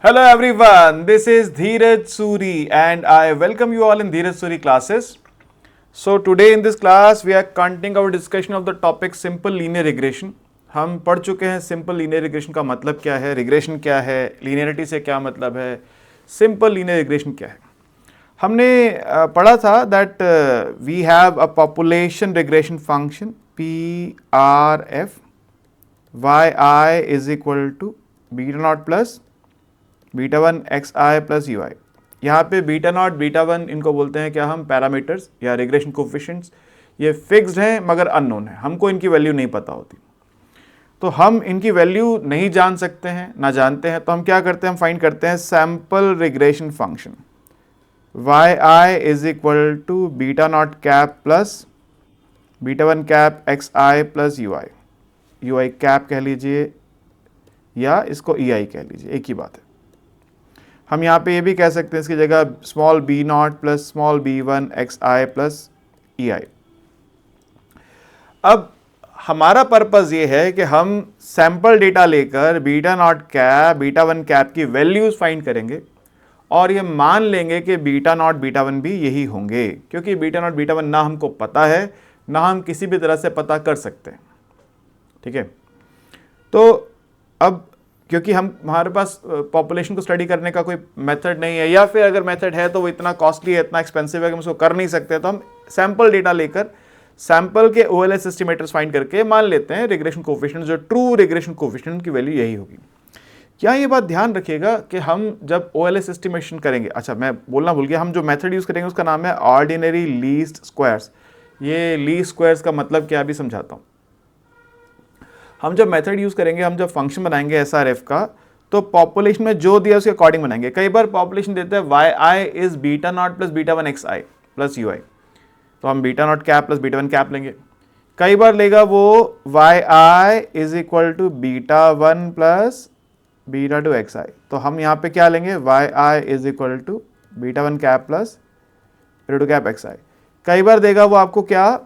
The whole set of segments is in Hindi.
Hello everyone, this is Dheeraj Suri and I welcome you all in Dheeraj Suri classes. So today in this class we are continuing our discussion of the topic simple linear regression. हम पढ़ चुके हैं सिंपल लीनियर रिग्रेशन का मतलब क्या है, रिग्रेशन क्या है, लीनियरिटी से क्या मतलब है, सिंपल लीनियर रिग्रेशन क्या है. हमने पढ़ा था that we have a population regression function PRF yi is equal to beta naught plus beta one x I plus you i. यहाँ पे बीटा नॉट बीटा वन इनको बोलते हैं क्या हम पैरामीटर्स या रिग्रेशन कोफिशिएंट्स. ये फिक्स्ड हैं मगर अननोन है, हमको इनकी वैल्यू नहीं पता होती. तो हम इनकी वैल्यू नहीं जान सकते हैं, ना जानते हैं, तो हम क्या करते हैं, हम फाइंड करते हैं sample regression function Y I is equal to beta naught cap plus beta one cap x I plus you I cap कह लीजिए या इसको ई आई कह लीजिए, एक ही बात है. हम यहाँ पे ये भी कह सकते हैं इसकी जगह small b naught plus small b one x I plus e i. अब हमारा पर्पस ये है कि हम सैंपल डेटा लेकर beta naught cap beta one cap की वैल्यूज फाइंड करेंगे और ये मान लेंगे कि बीटा नॉट बीटा वन भी यही होंगे, क्योंकि बीटा नॉट बीटा वन ना हमको पता है ना हम किसी भी तरह से पता कर सकते हैं. ठीक है, तो अब क्योंकि हमारे पास पॉपुलेशन को स्टडी करने का कोई मेथड नहीं है, या फिर अगर मेथड है तो वो इतना कॉस्टली है, इतना एक्सपेंसिव है कि हम उसको कर नहीं सकते, तो हम सैंपल डेटा लेकर सैंपल के OLS एस्टिमेटर्स फाइंड करके मान लेते हैं रिग्रेशन कोफिशिएंट, जो ट्रू रिग्रेशन कोफिशिएंट की वैल्यू यही होगी. क्या ये बात ध्यान रखिएगा कि हम जब OLS एस्टिमेशन करेंगे, अच्छा मैं बोलना भूल गया, हम जो मेथड यूज़ करेंगे उसका नाम है ऑर्डिनरी लीस्ट स्क्वायर्स. ये लीस्ट स्क्वायर्स का मतलब क्या अभी समझाता हूँ. हम जब मेथड यूज़ करेंगे, हम जब फंक्शन बनाएंगे SRF का, तो पॉपुलेशन में जो दिया उसके अकॉर्डिंग बनाएंगे. कई बार पॉपुलेशन देता है Y I is beta naught plus beta one x I plus you i, तो हम beta naught cap plus beta one cap लेंगे. कई बार लेगा वो y I is equal to beta one plus beta two x i, तो हम यहाँ पे क्या लेंगे, y I is equal to beta one cap plus beta two cap x i. कई बार देगा वो आपको क्या,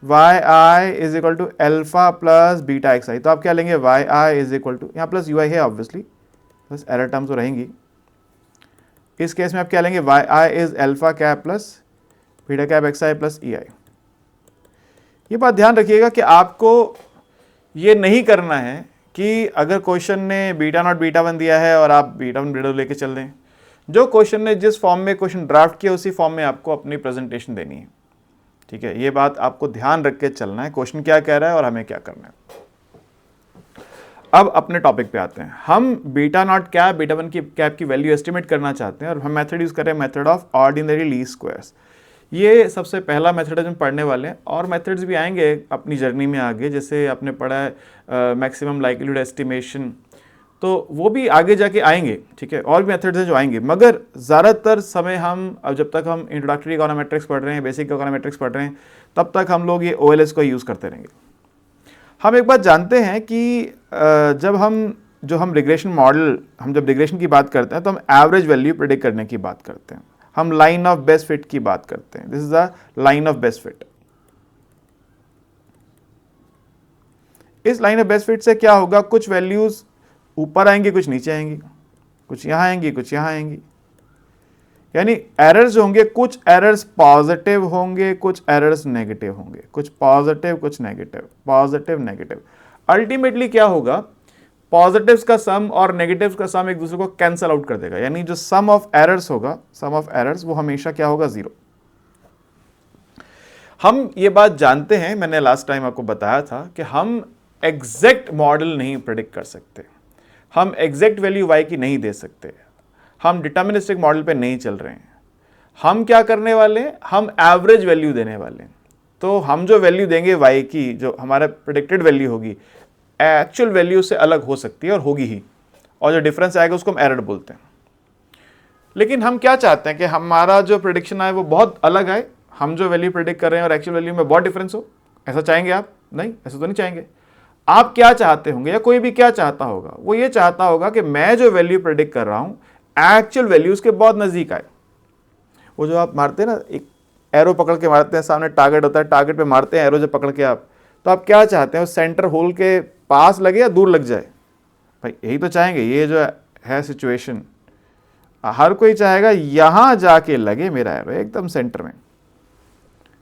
Y I is equal to alpha plus beta x i, तो आप क्या लेंगे, y I is equal to, यहाँ प्लस यू आई है ऑब्वियसली, बस एरर टर्म्स तो रहेंगी. इस केस में आप क्या लेंगे, y I is alpha cap plus beta cap x I plus e i. ये बात ध्यान रखिएगा कि आपको ये नहीं करना है कि अगर क्वेश्चन ने बीटा नॉट बीटा वन दिया है और आप बीटा वन बीटा लेके चल दें. जो क्वेश्चन ने जिस फॉर्म में क्वेश्चन ड्राफ्ट किया उसी फॉर्म में आपको अपनी प्रेजेंटेशन देनी है. ठीक है, ये बात आपको ध्यान रख के चलना है, क्वेश्चन क्या कह रहा है और हमें क्या करना है. अब अपने टॉपिक पे आते हैं. हम beta naught cap beta one की कैप की वैल्यू एस्टिमेट करना चाहते हैं और हम मेथड यूज कर रहे हैं method of ordinary least squares. ये सबसे पहला मेथड है जो हम पढ़ने वाले हैं, और मेथड्स भी आएंगे अपनी जर्नी में आगे, जैसे आपने पढ़ा है मैक्सिमम लाइक्लीहुड एस्टिमेशन, तो वो भी आगे जाके आएंगे. ठीक है, और भी मेथड्स हैं जो आएंगे, मगर ज़्यादातर समय हम अब जब तक हम इंट्रोडक्टरी इकोनोमेट्रिक्स पढ़ रहे हैं, बेसिक इकोनोमेट्रिक्स पढ़ रहे हैं, तब तक हम लोग ये OLS को यूज़ करते रहेंगे. हम एक बात जानते हैं कि जब हम रिग्रेशन मॉडल, हम जब रिग्रेशन की बात करते हैं तो हम एवरेज वैल्यू प्रेडिक्ट करने की बात करते हैं, हम लाइन ऑफ बेस्ट फिट की बात करते हैं. This is the line of best fit. इस लाइन ऑफ बेस्ट फिट से क्या होगा, कुछ वैल्यूज ऊपर आएंगी, कुछ नीचे आएंगी, कुछ यहाँ आएंगी, कुछ यहाँ आएंगी. यानी एरर्स होंगे, कुछ एरर्स पॉजिटिव होंगे, कुछ एरर्स नेगेटिव होंगे, कुछ पॉजिटिव कुछ नेगेटिव, पॉजिटिव नेगेटिव. अल्टीमेटली क्या होगा, पॉजिटिव्स का सम और नेगेटिव्स का सम एक दूसरे को कैंसल आउट कर देगा. यानी जो सम ऑफ एरर्स होगा, सम ऑफ एरर्स वो हमेशा क्या होगा, जीरो. हम ये बात जानते हैं, मैंने लास्ट टाइम आपको बताया था कि हम एग्जैक्ट मॉडल नहीं प्रेडिक्ट कर सकते, हम एग्जैक्ट वैल्यू y की नहीं दे सकते, हम डिटर्मिनिस्टिक मॉडल पे नहीं चल रहे हैं. हम क्या करने वाले हैं, हम एवरेज वैल्यू देने वाले हैं. तो हम जो वैल्यू देंगे y की, जो हमारा प्रेडिक्टेड वैल्यू होगी, एक्चुअल वैल्यू से अलग हो सकती है और होगी ही, और जो डिफरेंस आएगा उसको हम एरर बोलते हैं. लेकिन हम क्या चाहते हैं कि हमारा जो प्रेडिक्शन आए वो बहुत अलग आए, हम जो वैल्यू प्रेडिक्ट कर रहे हैं और एक्चुअल वैल्यू में बहुत डिफरेंस हो. ऐसा चाहेंगे आप? नहीं, ऐसा तो नहीं चाहेंगे. आप क्या चाहते होंगे, या कोई भी क्या चाहता होगा, वो ये चाहता होगा कि मैं जो वैल्यू प्रेडिक्ट कर रहा हूं एक्चुअल वैल्यूज के बहुत नजदीक आए. वो जो आप मारते हैं ना, एक एरो पकड़ के मारते हैं, सामने टारगेट होता है, टारगेट पे मारते हैं एरो जब पकड़ के आप, तो आप क्या चाहते हैं, सेंटर होल के पास लगे या दूर लग जाए? भाई यही तो चाहेंगे, ये जो है सिचुएशन, हर कोई चाहेगा यहाँ जाके लगे मेरा एरो एकदम सेंटर में,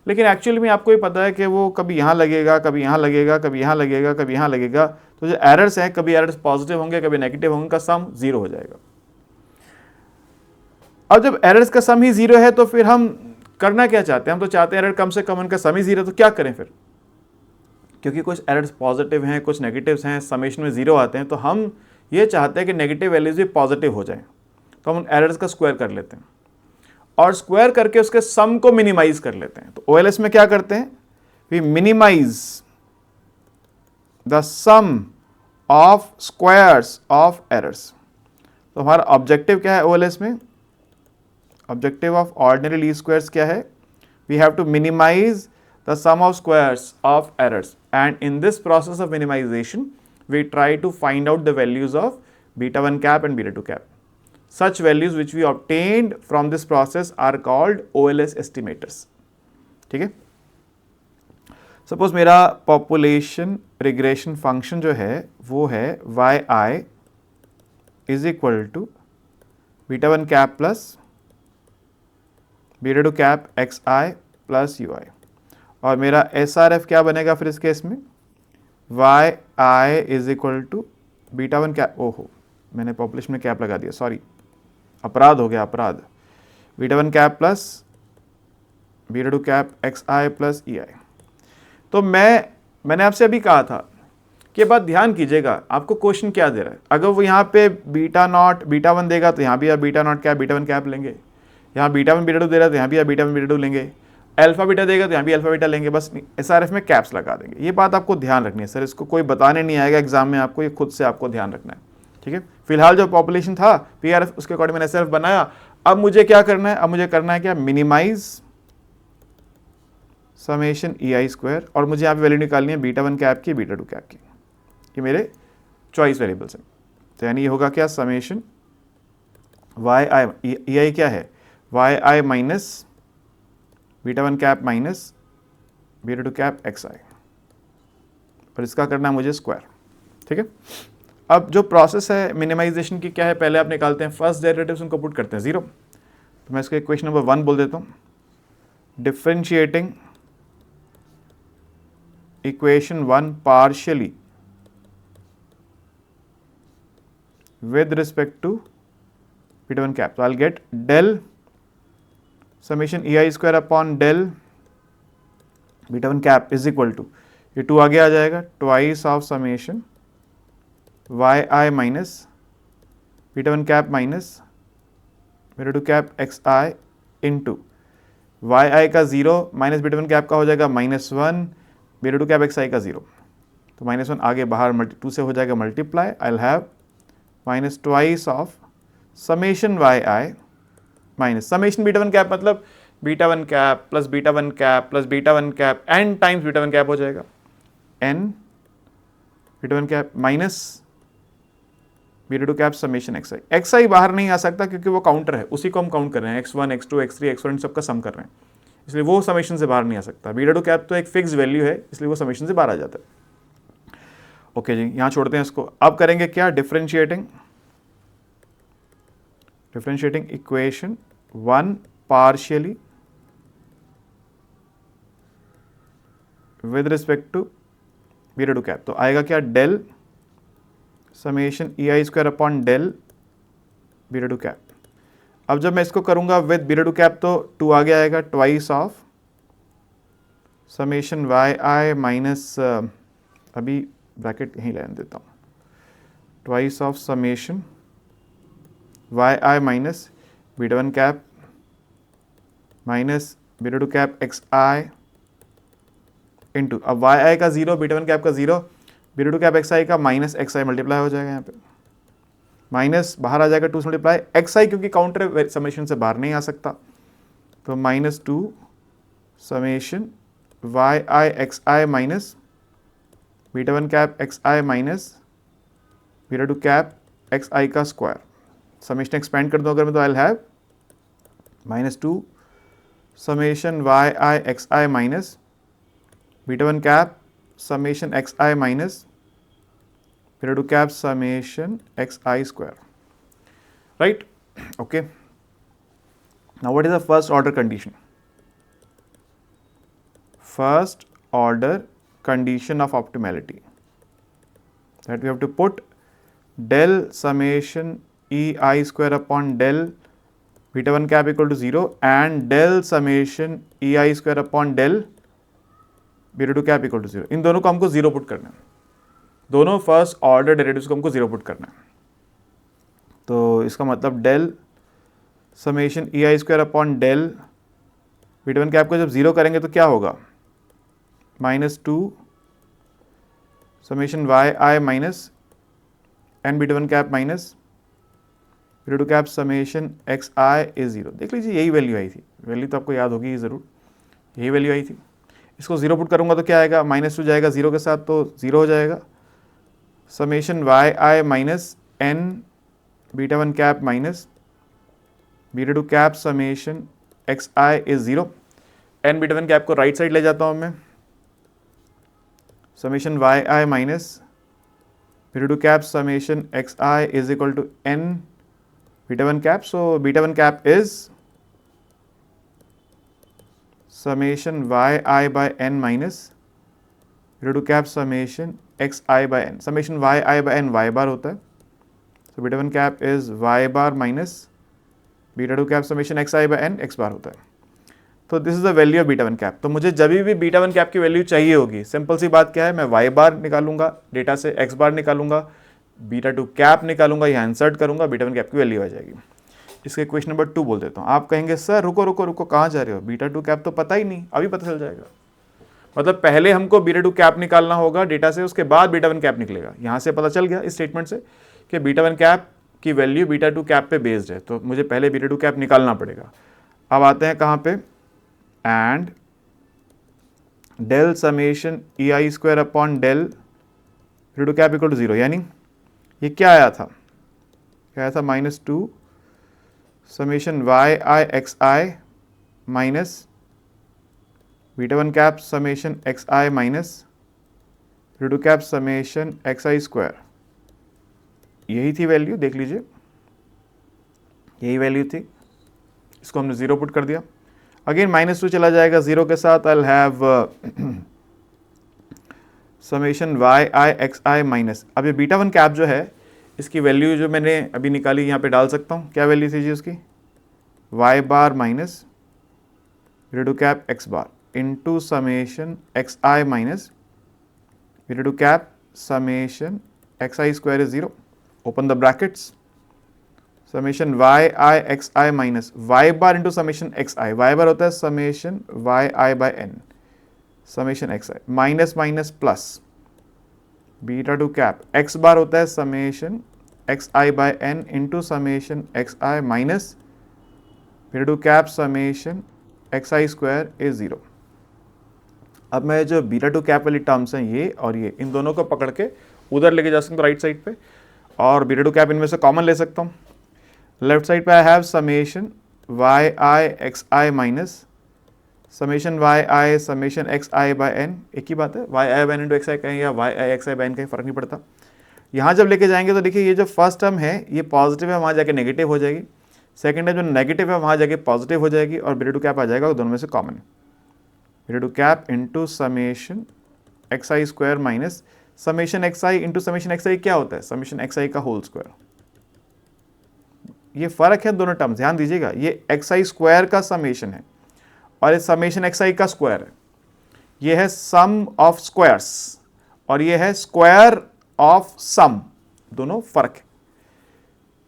लेकिन एक्चुअली में आपको ही पता है कि वो कभी यहाँ लगेगा, कभी यहाँ लगेगा, कभी यहाँ लगेगा, कभी यहाँ लगेगा। तो जो एरर्स हैं, कभी एरर्स पॉजिटिव होंगे, कभी नेगेटिव होंगे, का सम 0 हो जाएगा। अब जब एरर्स का सम ही 0 है तो फिर हम करना क्या चाहते हैं? हम तो चाहते हैं एरर कम से कम, उनका सम ही 0, तो क्या करें फिर? क्योंकि कुछ एरर्स पॉजिटिव हैं, कुछ नेगेटिव्स हैं, समेशन में 0 आते हैं, तो हम ये चाहते हैं कि नेगेटिव वैल्यूज भी पॉजिटिव हो जाएं, तो हम उन एरर्स का स्क्वायर कर लेते हैं और स्क्वायर करके उसके सम को मिनिमाइज कर लेते हैं। तो ओएलएस में क्या करते हैं? We minimize the sum of squares of errors. तो हमारा ऑब्जेक्टिव क्या है ओएलएस में? Objective of ordinary least squares क्या है? We have to minimize the sum of squares of errors, and in this process of minimization we try to find out the values of beta 1 cap and beta 2 cap. Such values which we obtained from this process are called OLS estimators. ठीक है? सपोज मेरा पॉपुलेशन रिग्रेशन फंक्शन जो है वो है yi is equal to beta 1 cap plus beta 2 cap xi plus ui, और मेरा SRF क्या बनेगा फिर इस केस में? yi is equal to beta 1 cap, ओहो मैंने पॉपुलेशन में कैप लगा दिया, सॉरी, अपराध हो गया, अपराध। Beta 1 cap plus beta 2 cap xi plus ei। तो मैंने आपसे अभी कहा था कि बात ध्यान कीजिएगा, आपको क्वेश्चन क्या दे रहा है। अगर वो यहाँ पे बीटा नॉट बीटा 1 देगा तो यहाँ भी आप beta naught cap beta 1 cap लेंगे, यहाँ बीटा 1 बीटा 2 दे रहा है तो यहाँ भी आप बीटा 1 बीटा 2 लेंगे, अल्फा बीटा देगा तो यहाँ भी अल्फा बीटा लेंगे, बस SRF में कैप्स लगा देंगे। ये बात आपको ध्यान रखनी है सर, इसको कोई बताने नहीं आएगा एग्जाम में, आपको ये खुद से आपको ध्यान रखना है। ठीक है, फिलहाल जो पॉपुलेशन था PRF उसके अकॉर्डिंग मैंने SRF बनाया। अब मुझे क्या करना है? अब मुझे करना है क्या? मिनिमाइज समेशन EI स्क्वायर, और मुझे यहाँ पे वैल्यू निकालनी है बीटा 1 कैप की बीटा 2 कैप की, ये मेरे चॉइस वेरिएबल्स हैं। तो यानी ये होगा क्या? समेशन EI क्या है? yi minus beta 1 cap minus beta 2 cap xi, और इसका करना है मुझे स्क्वायर। ठीक है, अब जो प्रोसेस है मिनिमाइजेशन की क्या है? पहले आप निकालते हैं फर्स्ट डेरिवेटिव्स, उनको पुट करते हैं 0। तो मैं इसको इक्वेशन नंबर 1 बोल देता हूँ, differentiating equation 1 partially with respect to beta 1 cap. So I'll get del summation EI square upon del beta 1 cap is equal to, ये 2 आगे आ जाएगा, twice of summation yi minus beta 1 cap minus beta 2 cap xi into yi का 0 माइनस beta 1 cap का हो जाएगा -1, beta 2 cap xi का 0, तो -1 आगे बाहर 2 से हो जाएगा multiply, I'll have minus twice of summation yi minus summation beta 1 cap, मतलब beta 1 cap plus beta 1 cap plus beta 1 cap n times beta 1 cap हो जाएगा, n beta 1 cap minus beta 2 cap summation xi बाहर नहीं आ सकता क्योंकि वो काउंटर है, उसी को हम काउंट कर रहे हैं, x1 x2 x3 x4 सबका सम कर रहे हैं, इसलिए वो समेशन से बाहर नहीं आ सकता। बीटा 2 कैप तो एक फिक्स वैल्यू है, इसलिए वो समेशन से बाहर आ जाता है। ओके जी, यहाँ छोड़ते हैं इसको। अब करेंगे क्या? Differentiating equation 1 partially with respect to beta 2 cap, तो आएगा क्या? Del summation EI square upon del beta 2 cap. अब जब मैं इसको करूंगा विद बीटा 2 कैप तो 2 आगे आएगा, twice of summation yi minus, अभी ब्रैकेट यहीं लेने देता हूँ, twice of summation yi minus beta 1 cap minus beta 2 cap xi into, अब yi का 0 बीटा 1 कैप का 0 बीटा 2 कैप xi का माइनस xi मल्टीप्लाई हो जाएगा, यहाँ पे माइनस बाहर आ जाएगा 2 से मल्टीप्लाई, xi क्योंकि काउंटर समेशन से बाहर नहीं आ सकता, तो -2 summation yi xi minus beta 1 cap xi minus beta 2 cap xi का स्क्वायर। समेशन एक्सपेंड कर दो अगर मैं, तो I have -2 summation yi xi minus beta 1 cap summation xi minus beta 2 cap summation xi square. right? Okay, now what is the first order condition? First order condition of optimality, that we have to put del summation ei square upon del beta 1 cap equal to 0 and del summation ei square upon del beta 2 cap equal to 0. इन दोनों को हमको 0 पुट करना है, दोनों फर्स्ट ऑर्डर डेरिवेटिव्स को हमको 0 पुट करना है. तो इसका मतलब डेल समेशन ई आई square upon del beta 1 cap को जब 0 करेंगे तो क्या होगा, -2 summation Y I minus N beta 1 cap minus beta 2 cap summation x I is 0. देख लीजिए यही वैल्यू आई थी, वैल्यू तो आपको याद होगी ज़रूर, यही वैल्यू आई थी. इसको 0 पुट करूँगा तो क्या आएगा, -2 जाएगा 0 के साथ तो 0 हो जाएगा. Summation Y I minus N beta 1 cap minus beta 2 cap summation x I is 0. N beta 1 cap को राइट साइड ले जाता हूँ मैं, summation Y I minus beta 2 cap summation x I is equal to N beta 1 cap. So beta 1 cap is summation Y I by N minus beta 2 cap summation x I by N. Summation Y I by n y bar होता है, so beta 1 cap is y bar minus beta 2 cap summation x I by n x bar होता है. तो this is the value of beta 1 cap. तो मुझे जब भी बीटा 1 कैप की वैल्यू चाहिए होगी, सिंपल सी बात क्या है, मैं वाई बार निकालूंगा डेटा से, एक्स बार निकालूंगा, बीटा 2 कैप निकालूंगा, यहाँ इंसर्ट करूंगा, बीटा 1 कैप की वैल्यू आ जाएगी. इसके क्वेश्चन नंबर 2 बोल देता हूँ. आप कहेंगे सर रुको रुको रुको कहाँ जा रहे हो, बीटा 2 कैप तो पता ही नहीं, अभी पता चल जाएगा. मतलब पहले हमको बीटा 2 कैप निकालना होगा डेटा से, उसके बाद बीटा 1 कैप निकलेगा. यहाँ से पता चल गया इस स्टेटमेंट से कि बीटा 1 कैप की वैल्यू बीटा 2 कैप पे बेस्ड है, तो मुझे पहले बीटा 2 कैप निकालना पड़ेगा. अब आते हैं कहाँ पे, and del summation E I square upon del beta 2 cap equal to 0. यानी ये क्या आया था, क्या आया था, -2 समेशन वाई आई एक्स आई minus beta 1 cap summation x आई minus beta 2 cap summation x आई स्क्वायर. यही थी वैल्यू, देख लीजिए यही वैल्यू थी. इसको हमने 0 पुट कर दिया. अगेन -2 चला जाएगा 0 के साथ. I have summation Y I x I minus, अब ये बीटा 1 कैप जो है इसकी वैल्यू जो मैंने अभी निकाली यहाँ पे डाल सकता हूँ. क्या वैल्यू थी जी उसकी, y bar minus beta 2 cap x bar into summation x I minus beta 2 cap summation x I square is 0. Open the brackets, summation Y I x I minus y bar into summation x i. Y bar होता है summation Y I by N summation x I minus minus plus beta 2 cap x bar होता है summation x I by N into summation x I minus beta 2 cap summation x I square is 0. अब मैं जो बीटा 2 कैप वाली टर्म्स हैं ये और ये, इन दोनों को पकड़ के उधर लेके जा सकता हूँ राइट साइड पे, और बीटा 2 कैप इनमें से कॉमन ले सकता हूँ. लेफ्ट साइड पे I have summation Y I x I minus summation Y I summation x I by N. एक ही बात है, Y I by N into X I कहें या Y I x I by N कहीं फ़र्क नहीं पड़ता. यहाँ जब लेके जाएंगे तो देखिए ये जो फर्स्ट टर्म है ये पॉजिटिव है, वहाँ जाके नेगेटिव हो जाएगी. सेकंड टर्म जो नेगेटिव है वहाँ जाके पॉजिटिव हो जाएगी, और बीटा 2 कैप आ जाएगा, दोनों में से common. Beta 2 cap into summation x I square minus summation x i into summation x i क्या होता है, समेशन एक्स आई का होल स्क्वायर. ये फ़र्क है दोनों टर्म्स, ध्यान दीजिएगा. ये एक्स आई स्क्वायर का समेशन है और ये समेशन एक्स आई का स्क्वायर है. ये है सम ऑफ स्क्वायर्स और ये है स्क्वायर ऑफ सम, दोनों फ़र्क है.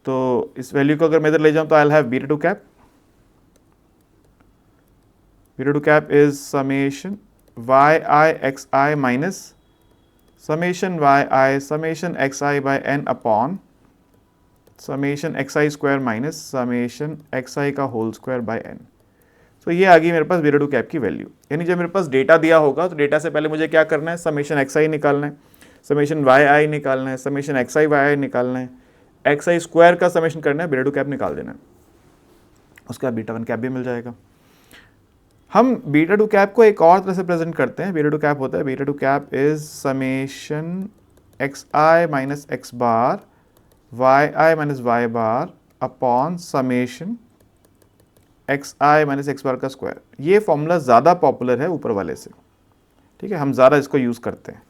तो इस वैल्यू को अगर मैं इधर ले जाऊं तो I will have beta 2 cap. Beta 2 cap is summation Y I x I minus summation Y I summation x I by n upon summation x I square minus summation x i का होल स्क्वायर बाय एन. तो ये आ गई मेरे पास बीटा 2 कैप की वैल्यू. यानी जब मेरे पास डेटा दिया होगा तो डेटा से पहले मुझे क्या करना है, समेशन एक्स आई निकालना है, समेशन वाई आई निकालना है, समेशन एक्स आई वाई आई निकालना है, एक्स आई स्क्वायर का समेशन करना है, बीटा 2 कैप निकाल देना है. उसके बाद बीटा 1 कैप भी मिल जाएगा. हम बीटा 2 कैप को एक और तरह से प्रेजेंट करते हैं. बीटा 2 कैप होता है, beta 2 cap is summation x I minus x bar y I minus y bar upon summation x I minus x bar का स्क्वायर। ये फॉर्मूला ज़्यादा पॉपुलर है ऊपर वाले से, ठीक है, हम ज़्यादा इसको यूज़ करते हैं।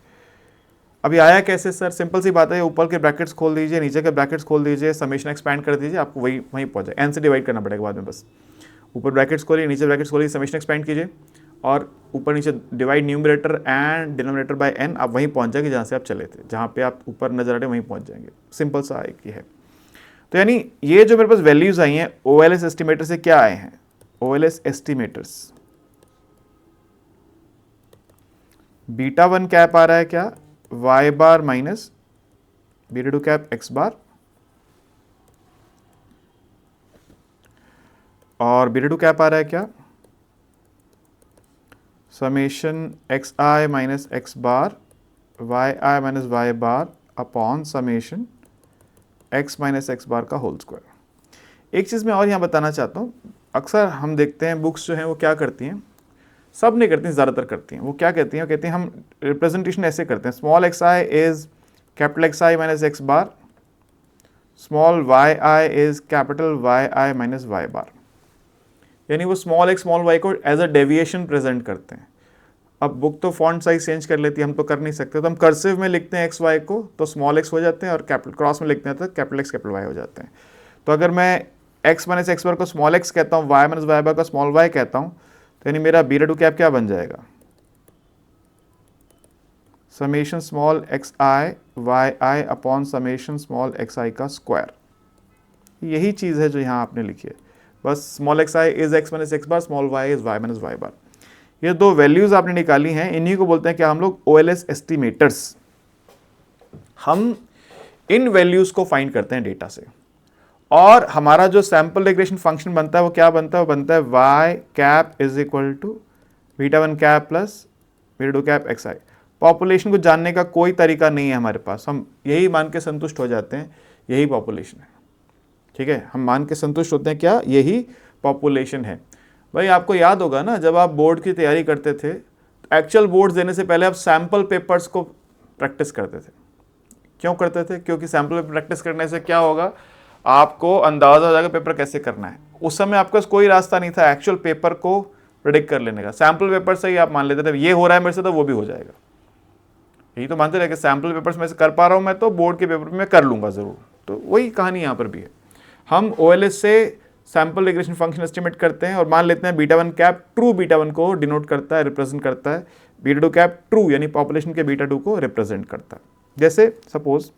अभी आया कैसे सर? सिंपल सी बात है, ऊपर के ब्रैकेट्स खोल दीजिए, नीचे के ब्रैकेट्स खोल दीजिए, समेशन एक्सपैंड कर दीजिए, आपको वहीं पहुंच जाए। एन से डिवाइड करना पड़ेगा बाद में, बस ऊपर ब्रैकेट्स खोलिए, नीचे ब्रैकेट्स खोलिए, समेशन एक्सपैंड कीजिए और ऊपर नीचे divide numerator and denominator by N, आप वहीं पहुंच जाएंगे जहाँ से आप चले थे, जहाँ पे आप ऊपर नजर आ रहे वहीं पहुंच जाएंगे। सिंपल सा एक ही है। तो यानी ये जो मेरे पास वैल्यूज आई हैं OLS एस्टिमेटर से क्या आए हैं? OLS एस्टिमेटर्स बीटा 1 कैप आ रहा है क्या? y bar minus beta 2 cap x bar, और बीटा 2 कैप आ रहा है क्या? समेशन एक्स आई माइनस एक्स बार वाई आई minus y bar upon summation x minus x bar का होल स्क्वायर। एक चीज़ मैं और यहाँ बताना चाहता हूँ, अक्सर हम देखते हैं बुक्स जो हैं वो क्या करती हैं, सब नहीं करती हैं, ज़्यादातर करती हैं, वो क्या कहती हैं? वो कहती हैं हम रिप्रेजेंटेशन ऐसे करते हैं, small x i is capital x I minus x bar, small y i is capital y I minus y bar. यानी वो स्मॉल एक्स स्मॉल वाई को एज अ डेविएशन प्रेजेंट करते हैं। अब बुक तो फॉन्ट साइज चेंज कर लेती है, हम तो कर नहीं सकते, तो हम कर्सिव में लिखते हैं एक्स वाई को तो स्मॉल एक्स हो जाते हैं, और कैपिटल क्रॉस में लिखते हैं तो कैपिटल एक्स कैपिटल वाई हो जाते हैं। तो अगर मैं एक्स माइनस एक्स बार को स्मॉल एक्स कहता हूँ, वाई माइनस वाई बार को स्मॉल वाई कहता हूँ, तो यानी मेरा बीटा 2 कैप क्या बन जाएगा? Summation small x i y I upon summation small x i का स्क्वायर। यही चीज़ है जो यहाँ आपने लिखी है, बस small x I is x minus x bar, small y is y minus y bar. ये दो वैल्यूज आपने निकाली हैं, इन्हीं को बोलते हैं क्या हम लोग? OLS estimators. हम इन वैल्यूज को फाइंड करते हैं डेटा से, और हमारा जो सैंपल रिग्रेशन फंक्शन बनता है वो क्या बनता है? वो बनता है y cap is equal to beta 1 cap plus beta 2 cap x I. Population को जानने का कोई तरीका नहीं है हमारे पास, हम यही मान के संतुष्ट हो जाते हैं यही पॉपुलेशन है, ठीक है, हम मान के संतुष्ट होते हैं क्या? यही पॉपुलेशन है। भाई आपको याद होगा ना, जब आप बोर्ड की तैयारी करते थे, एक्चुअल बोर्ड्स देने से पहले आप सैम्पल पेपर्स को प्रैक्टिस करते थे। क्यों करते थे? क्योंकि सैम्पल पेपर प्रैक्टिस करने से क्या होगा, आपको अंदाजा हो जाएगा पेपर कैसे करना है। उस समय आपके पास कोई रास्ता नहीं था एक्चुअल पेपर को प्रेडिक्ट कर लेने का, सैम्पल पेपर से ही आप मान लेते थे ये हो रहा है मेरे से तो वो भी हो जाएगा। यही तो मानते रहे कि सैम्पल पेपर्स में से कर पा रहा हूँ मैं, तो बोर्ड के पेपर में कर लूँगा ज़रूर। तो वही कहानी यहाँ पर भी है। हम OLS से सैंपल रिग्रेशन फंक्शन एस्टिमेट करते हैं और मान लेते हैं बीटा 1 कैप ट्रू बीटा 1 को डिनोट करता है, रिप्रेजेंट करता है, बीटा 2 कैप ट्रू यानी पॉपुलेशन के बीटा 2 को रिप्रेजेंट करता है। जैसे सपोज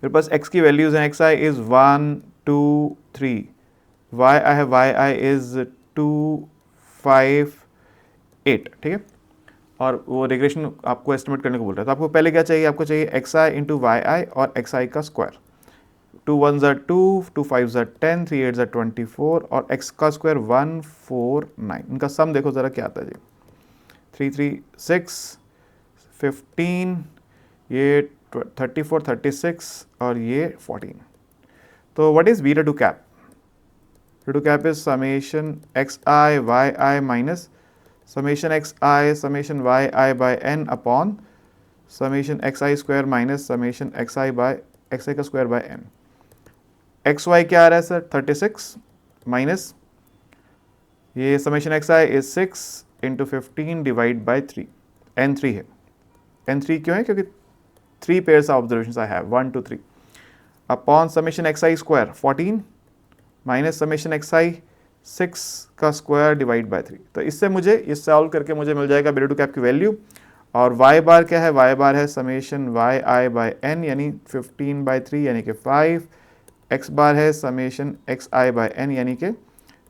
मेरे पास x की वैल्यूज हैं, एक्स आई इज 1 2 3, वाई आई है वाई आई इज 2 5 8, ठीक है, और वो रिग्रेशन आपको एस्टिमेट करने को बोल रहा है। तो आपको पहले क्या चाहिए? आपको चाहिए एक्स आई इंटू वाई आई और एक्स आई का स्क्वायर। 2 1 ज़ा 2, 2 5 ज़ा 10, 3 8 ज़ा 24 और x का स्क्वायर 1 4 9। इनका सम देखो ज़रा क्या आता है जी, 3 3 6 15, ये 34 36 और ये 14। तो what is beta 2 cap? Beta 2 cap is summation x i y I minus summation x i summation Y I by n upon summation x I square minus summation x i का square by n। X y क्या आ रहा है सर? 36 माइनस ये summation x I is 6 into 15 divide by 3, n3 है। n3 क्यों है? क्योंकि 3 pairs of observations I have 1 2 3 upon summation x I square 14 minus summation x I 6 का स्क्वायर डिवाइड बाय 3। तो इससे मुझे इस सॉल्व करके मुझे मिल जाएगा बीटा 2 कैप की वैल्यू। और y बार क्या है? y बार है summation Y I by n यानी 15 बाई 3 यानी कि 5, x बार है summation x I by n यानी कि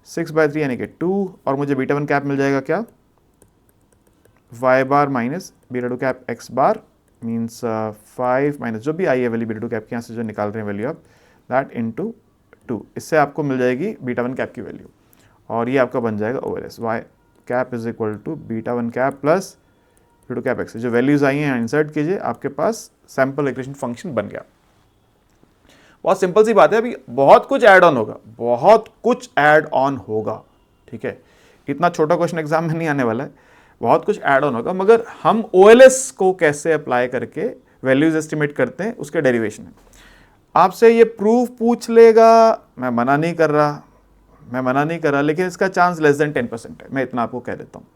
6 बाई 3 यानी कि 2, और मुझे बीटा 1 कैप मिल जाएगा क्या? y bar minus beta 2 cap x bar means 5 minus जो भी आई है वैल्यू बीटा 2 कैप के यहाँ से जो निकाल रहे हैं वैल्यू आप दैट इनटू 2, इससे आपको मिल जाएगी बीटा 1 कैप की वैल्यू, और ये आपका बन जाएगा OLS y cap is equal to beta 1 cap plus beta 2 cap x। जो वैल्यूज आई हैं इंसर्ट कीजिए, आपके पास सैंपल रिग्रेशन फंक्शन बन गया। बहुत सिंपल सी बात है, अभी बहुत कुछ ऐड ऑन होगा, बहुत कुछ ऐड ऑन होगा, ठीक है, इतना छोटा क्वेश्चन एग्जाम में नहीं आने वाला है, बहुत कुछ ऐड ऑन होगा, मगर हम OLS को कैसे अप्लाई करके वैल्यूज एस्टिमेट करते हैं उसके डेरिवेशन है। आपसे ये प्रूफ पूछ लेगा, मैं मना नहीं कर रहा, लेकिन इसका चांस लेस देन 10% है। मैं इतना आपको कह देता हूँ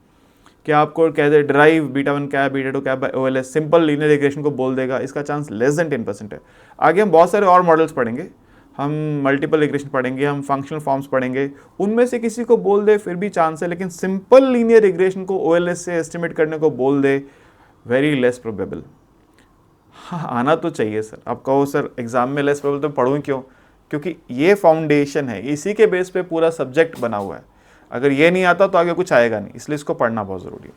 कि आपको कह दे derive β1 cap β2 cap by OLS simple linear regression को बोल देगा, इसका चांस लेस देन 10% है। आगे हम बहुत सारे और मॉडल्स पढ़ेंगे, हम मल्टीपल रिग्रेशन पढ़ेंगे, हम फंक्शनल फॉर्म्स पढ़ेंगे, उनमें से किसी को बोल दे फिर भी चांस है, लेकिन सिंपल लीनियर रिग्रेशन को OLS से एस्टिमेट करने को बोल दे, वेरी लेस प्रोबेबल। हाँ, आना तो चाहिए सर। आप कहो सर एग्जाम में लेस प्रोबेबल, तो पढ़ूँ क्यों? क्योंकि ये फाउंडेशन है, इसी के बेस पे पूरा सब्जेक्ट बना हुआ है। अगर ये नहीं आता तो आगे कुछ आएगा नहीं, इसलिए इसको पढ़ना बहुत ज़रूरी है।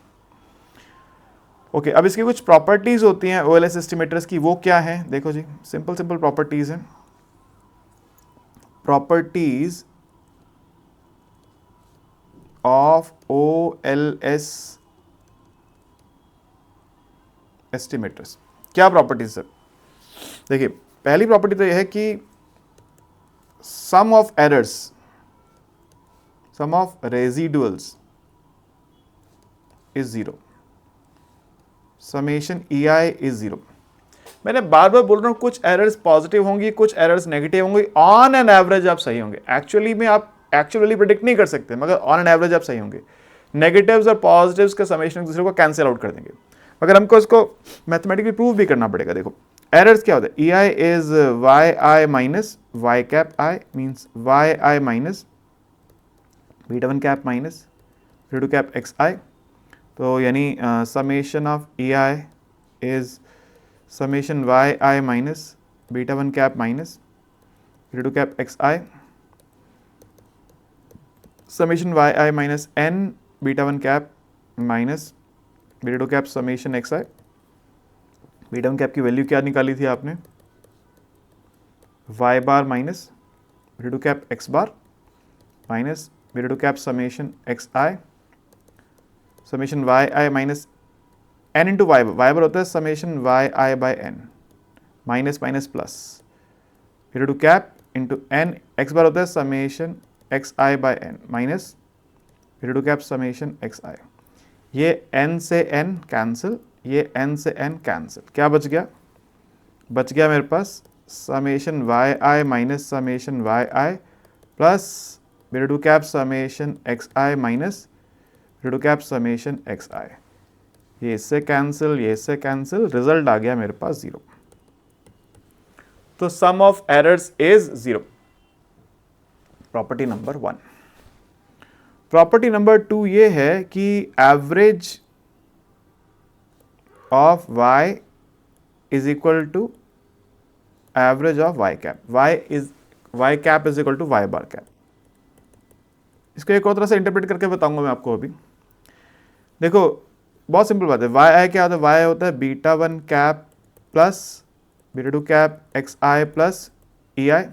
ओके, अब इसकी कुछ प्रॉपर्टीज़ होती हैं OLS एस्टिमेटर्स की, वो क्या है देखो जी, सिंपल प्रॉपर्टीज़ हैं। प्रॉपर्टीज़ ऑफ OLS एस्टिमेटर्स, क्या प्रॉपर्टीज सर? देखिए, पहली प्रॉपर्टी तो यह है कि sum of errors, sum of residuals is zero, summation EI is zero. मैंने बार बार बोल रहा हूं, कुछ एरर्स पॉजिटिव होंगी, कुछ एरर्स नेगेटिव होंगी, ऑन एन एवरेज आप सही होंगे। एक्चुअली में आप एक्चुअली प्रेडिक्ट नहीं कर सकते, मगर ऑन एन एवरेज आप सही होंगे। नेगेटिव्स और पॉजिटिव्स का समेशन एक दूसरे को कैंसिल आउट कर देंगे, मगर हमको इसको मैथमेटिकली प्रूव भी करना पड़ेगा। देखो एरर्स क्या होता है, EI is YI minus Y cap I means YI minus β1 cap minus β2 cap XI। तो यानी summation of EI is summation YI minus β1 cap minus β2 cap XI summation YI minus N β1 cap minus β2 cap summation XI। β1 cap की वैल्यू क्या निकाली थी आपने, y bar minus β2 cap x bar minus β2 cap summation XI summation YI minus n into y bar होता है summation YI by n minus minus plus β2 cap into n x bar होता है summation XI by n minus β2 cap summation XI। ये n से n कैंसिल, ये n से n कैंसिल, क्या बच गया? बच गया मेरे पास summation YI minus summation YI plus β2 cap summation XI minus β2 cap summation XI। ये इससे कैंसिल, ये इससे कैंसिल, रिजल्ट आ गया मेरे पास जीरो। तो sum of errors is zero, property number 1। Property number 2 ये है कि average of y is equal to average of y cap, y cap is equal to y bar cap. इसको एक और तरह से इंटरप्रेट करके बताऊंगा मैं आपको अभी। देखो बहुत सिंपल बात है, y क्या होता है, y होता है β1 cap plus β2 cap XI plus EI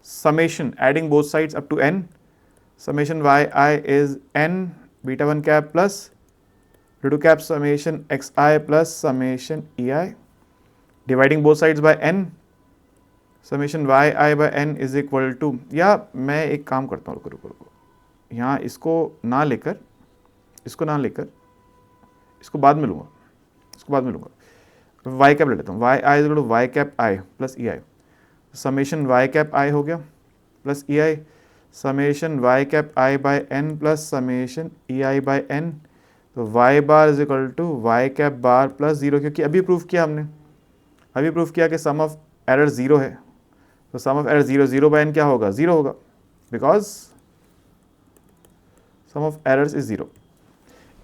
summation adding both sides up to n summation YI is n β1 cap plus β2 cap summation XI plus summation EI dividing both sides by n summation YI by n is equal to, या मैं एक काम करता हूँ, रुको यहाँ इसको ना लेकर इसको बाद में लूँगा, y कैप ले लेता हूँ, YI is equal to y cap I plus EI summation y cap I हो गया plus EI summation y cap I by n plus summation EI by n। तो y bar is equal to y cap bar plus zero, क्योंकि अभी प्रूफ किया कि सम ऑफ एरर जीरो है, तो sum of error zero by n क्या होगा, जीरो होगा, because sum of errors is zero.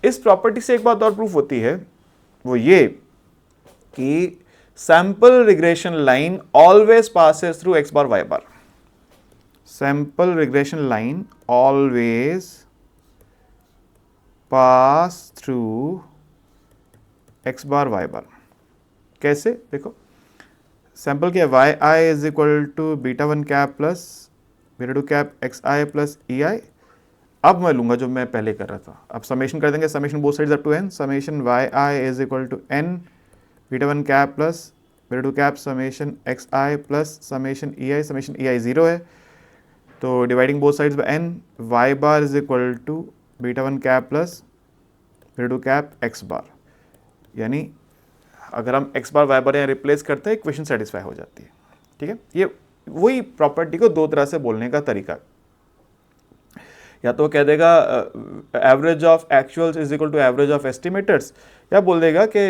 इस प्रॉपर्टी से एक बात और प्रूफ होती है, वो ये कि sample regression line always passes through x bar y bar. Sample regression line always pass through x bar y bar. कैसे? देखो सैंपल क्या है, YI is equal to β1 cap plus β2 cap XI plus EI। अब मैं लूंगा जो मैं पहले कर रहा था, अब समेशन कर देंगे, summation both sides up to n summation YI is equal to n β1 cap plus β2 cap summation XI plus summation EI zero है, तो dividing both sides by n y bar is equal to β1 cap plus β2 cap x bar. यानी अगर हम x बार y बार यहाँ रिप्लेस करते हैं, इक्वेशन सेटिस्फाई हो जाती है। ठीक है, ये वही प्रॉपर्टी को दो तरह से बोलने का तरीका है। या तो कह देगा average of actuals is equal to average of estimators, या बोल देगा कि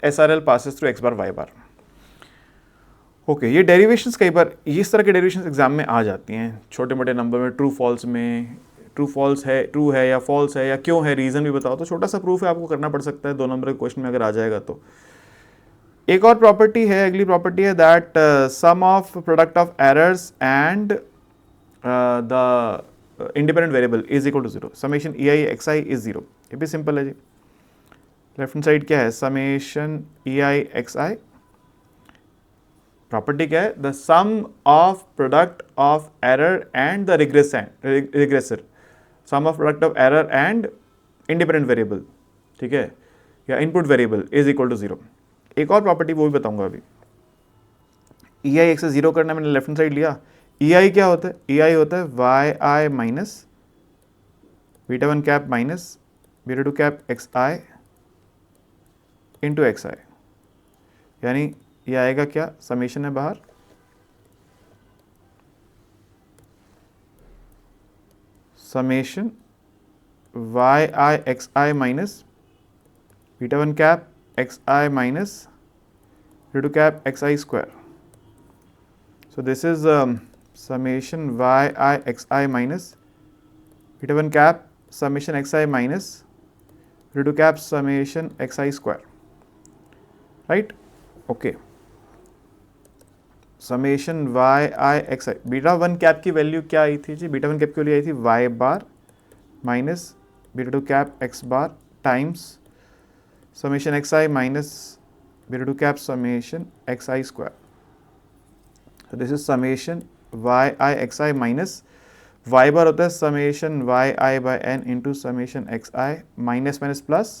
SRL passes through x bar y bar. Okay, ये डेरिवेशंस कई बार इस तरह के डेरिवेशंस एग्जाम में आ जाती हैं, छोटे मोटे नंबर में, ट्रू फॉल्स में, ट्रू फॉल्स है, ट्रू है या फॉल्स है या क्यों है, रीज़न भी बताओ। तो छोटा सा प्रूफ है, आपको करना पड़ सकता है 2 नंबर के क्वेश्चन में अगर आ जाएगा तो। एक और प्रॉपर्टी है, अगली प्रॉपर्टी है that sum of product of errors and the independent variable is equal to 0, summation EI XI is 0। ये भी सिंपल है जी। लेफ्ट हैंड साइड क्या है, समेशन EI XI, प्रॉपर्टी क्या है, the sum of product of error and the regressor, sum of product of error and independent variable, ठीक है, या input variable is equal to 0। एक और प्रॉपर्टी वो भी बताऊंगा अभी। EI XI 0 करना, मैंने लेफ्ट हैंड साइड लिया। EI क्या होता है, EI होता है YI minus beta 1 cap minus beta 2 cap XI into XI, यानी ये आएगा क्या, समेशन है बाहर, summation YI XI minus beta 1 cap XI minus beta 2 cap XI square. So this is summation YI XI minus beta 1 cap summation XI minus beta 2 cap summation XI square, right? Okay. Summation YI XI, beta 1 cap की वैल्यू क्या आई थी जी, beta 1 cap की वैल्यू आई थी Y bar minus beta 2 cap X bar times summation XI minus beta 2 cap summation XI square. So this is summation YI XI minus y bar होता है summation YI by n into summation XI minus minus plus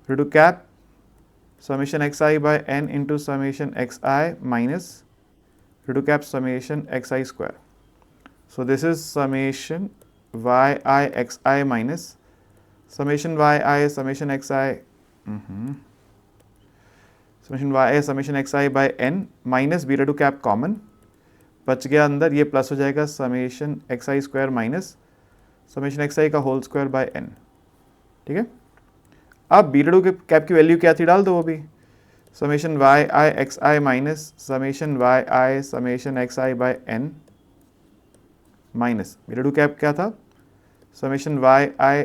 to cap summation XI by n into summation XI minus to cap summation XI square. So this is summation YI XI minus summation YI summation XI summation YI summation XI by n minus beta 2 cap common बच गया अंदर, ये प्लस हो जाएगा summation XI square minus summation XI का होल स्क्वायर बाय n, ठीक है। अब बीटा 2 कैप की वैल्यू क्या थी डाल दो, वो भी summation YI XI minus summation YI summation XI by n minus beta 2 cap क्या था, summation YI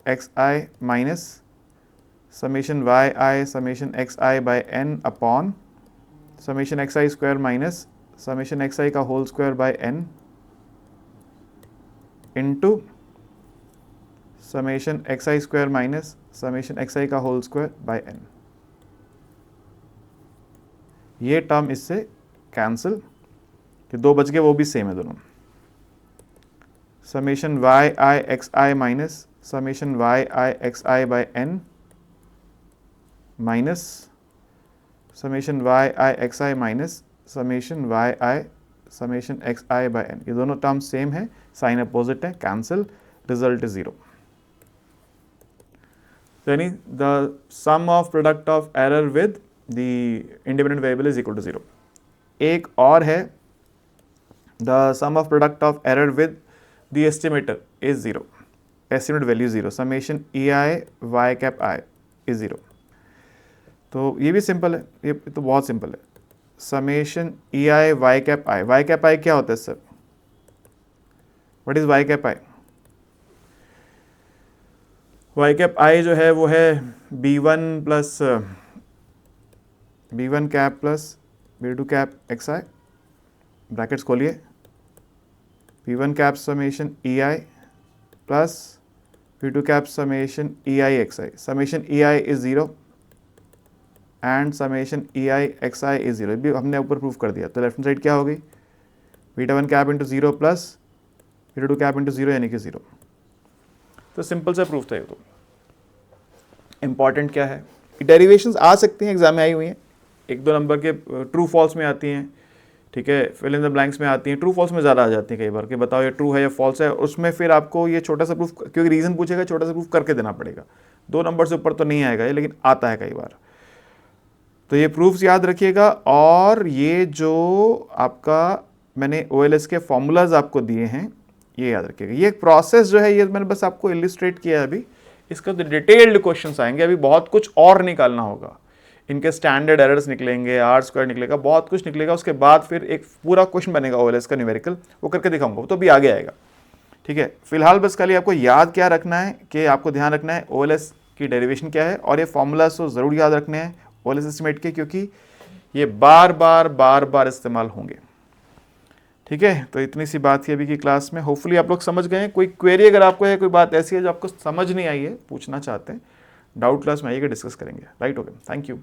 XI minus summation YI summation XI by n upon summation XI square minus summation XI का whole square by n into summation XI square minus summation XI का होल स्क्वायर बाय n। ये टर्म इससे कैंसिल, कि 2 बच गए, वो भी सेम है दोनों। Summation YI XI minus summation YI XI by n minus summation YI XI minus summation YI summation XI by n, ये दोनों टर्म सेम है, साइन अपोजिट है, कैंसिल, रिजल्ट इज 0। यानी the sum of product of error with the independent variable is equal to 0। एक और है the sum of product of error with the estimator is 0, estimate value 0, summation EI Y cap I is 0। तो ये भी सिंपल है, ये तो बहुत सिंपल है, summation EI Y cap I क्या होता है sir, what is Y cap I? Y cap I जो है वो है B1 plus B1 cap plus B2 cap XI, brackets खोलिए, B1 cap summation EI plus B2 cap summation EI XI, summation EI is 0 and summation EI XI is 0, भी हमने ऊपर प्रूफ कर दिया। तो लेफ्ट हैंड साइड क्या हो गई, beta 1 cap into 0 plus beta 2 cap into 0 यानी कि 0। तो सिंपल सा प्रूफ था ये। तो इंपॉर्टेंट क्या है, डेरिवेशंस आ सकती हैं, एग्जाम में आई हुई हैं, 1-2 नंबर के ट्रू फॉल्स में आती हैं, ठीक है, फिल इन द ब्लैंक्स में आती हैं, ट्रू फॉल्स में ज़्यादा आ जाती हैं कई बार कि बताओ ये ट्रू है या फॉल्स है, उसमें फिर आपको ये छोटा सा प्रूफ, क्योंकि रीज़न पूछेगा, छोटा सा प्रूफ करके देना पड़ेगा, 2 नंबर से ऊपर तो नहीं आएगा ये, लेकिन आता है कई बार। तो ये प्रूफ्स याद रखिएगा, और ये जो आपका मैंने OLS के फॉर्मूलाज आपको दिए हैं ये याद रखिएगा। ये एक प्रोसेस जो है ये मैंने बस आपको इलिस्ट्रेट किया है अभी, इसका तो डिटेल्ड क्वेश्चंस आएंगे, अभी बहुत कुछ और निकालना होगा, इनके स्टैंडर्ड एरर्स निकलेंगे, आर स्क्वायर निकलेगा, बहुत कुछ निकलेगा, उसके बाद फिर एक पूरा क्वेश्चन बनेगा OLS का न्यूमेरिकल, वो करके दिखाऊंगा, वो तो भी आगे आएगा। ठीक है, फिलहाल बस खाली आपको याद क्या रखना है कि आपको ध्यान रखना है OLS की डेरिवेशन क्या है, और ये फॉर्मूलाज तो ज़रूर याद रखने हैं OLS एस्टिमेट के, क्योंकि ये बार बार इस्तेमाल होंगे। ठीक है, तो इतनी सी बात थी अभी की क्लास में, होपफुली आप लोग समझ गए हैं। कोई क्वेरी अगर आपको है, कोई बात ऐसी है जो आपको समझ नहीं आई है, पूछना चाहते हैं, डाउट क्लास में आइएगा, डिस्कस करेंगे। Right, okay, thank you.